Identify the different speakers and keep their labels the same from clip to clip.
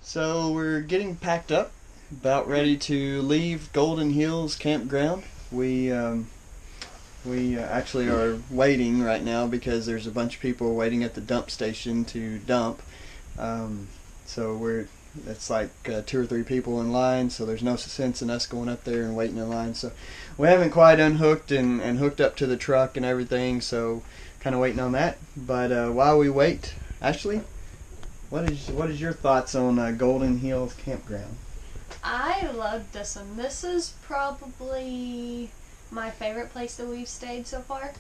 Speaker 1: So we're getting packed up, about ready to leave Golden Hills Campground. We actually are waiting right now because there's a bunch of people waiting at the dump station to dump. Um, so it's like two or three people in line, so there's no sense in us going up there and waiting in line. So we haven't quite unhooked and hooked up to the truck and everything, so kind of waiting on that. But while we wait, Ashley, what is your thoughts on Golden Hills Campground?
Speaker 2: I love this one. This is probably my favorite place that we've stayed so far.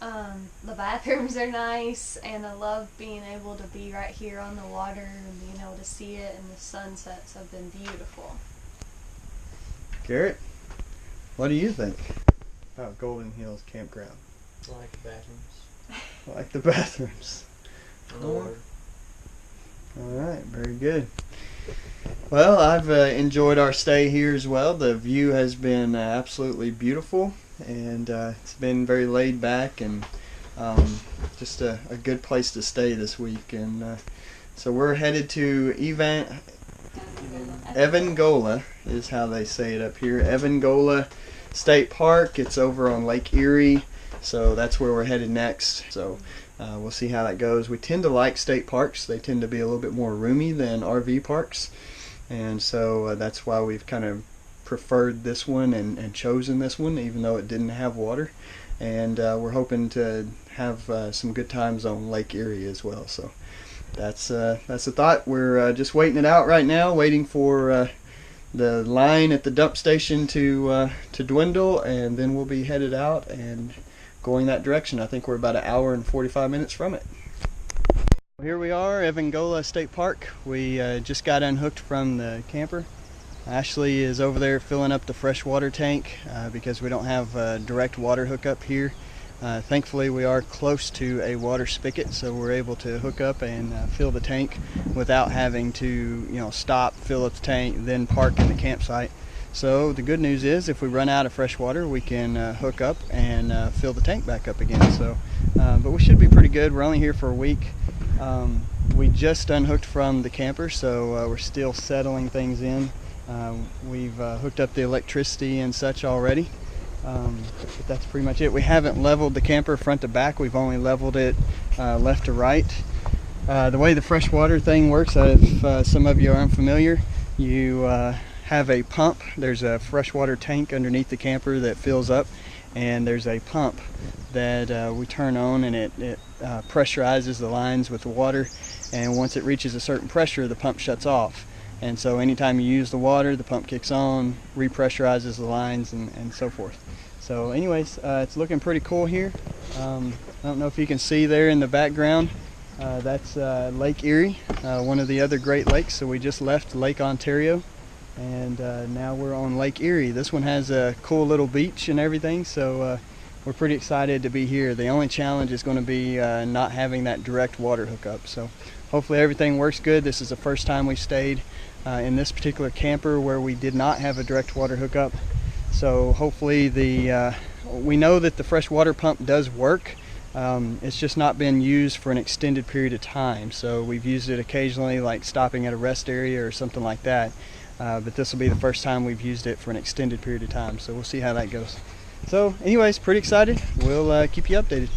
Speaker 2: The bathrooms are nice, and I love being able to be right here on the water and being able to see it, and the sunsets have been beautiful.
Speaker 1: Garrett, what do you think about Golden Hills Campground?
Speaker 3: I like the bathrooms.
Speaker 1: I like the bathrooms.
Speaker 3: And the water.
Speaker 1: All right, very good. Well, I've enjoyed our stay here as well. The view has been absolutely beautiful, and it's been very laid back and just a good place to stay this week. And so we're headed to Evangola is how they say it up here. Evangola State Park. It's over on Lake Erie, so that's where we're headed next. So we'll see how that goes. We tend to like state parks. They tend to be a little bit more roomy than RV parks, and so that's why we've kind of preferred this one and chosen this one, even though it didn't have water. And we're hoping to have some good times on Lake Erie as well. So that's the thought. We're just waiting it out right now, waiting for the line at the dump station to dwindle, and then we'll be headed out and going that direction. I think we're about an hour and 45 minutes from it. Here we are, Evangola State Park. We just got unhooked from the camper. Ashley is over there filling up the freshwater tank because we don't have a direct water hookup here. Thankfully, we are close to a water spigot, so we're able to hook up and fill the tank without having to, stop, fill up the tank, then park in the campsite. So the good news is, if we run out of fresh water, we can hook up and fill the tank back up again. So, but we should be pretty good. We're only here for a week. We just unhooked from the camper, so we're still settling things in. We've hooked up the electricity and such already, but that's pretty much it. We haven't leveled the camper front to back. We've only leveled it left to right. The way the freshwater thing works, if some of you are unfamiliar, you have a pump. There's a freshwater tank underneath the camper that fills up, and there's a pump that we turn on, and it pressurizes the lines with the water, and once it reaches a certain pressure, the pump shuts off. And so anytime you use the water, the pump kicks on, repressurizes the lines, and so forth. So anyways, it's looking pretty cool here. I don't know if you can see there in the background, that's Lake Erie, one of the other Great Lakes. So we just left Lake Ontario, and now we're on Lake Erie. This one has a cool little beach and everything, so we're pretty excited to be here. The only challenge is going to be not having that direct water hookup. So hopefully everything works good. This is the first time we stayed in this particular camper where we did not have a direct water hookup. So hopefully we know that the freshwater pump does work. It's just not been used for an extended period of time. So we've used it occasionally, like stopping at a rest area or something like that. But this will be the first time we've used it for an extended period of time. So we'll see how that goes. So anyways, pretty excited. We'll keep you updated.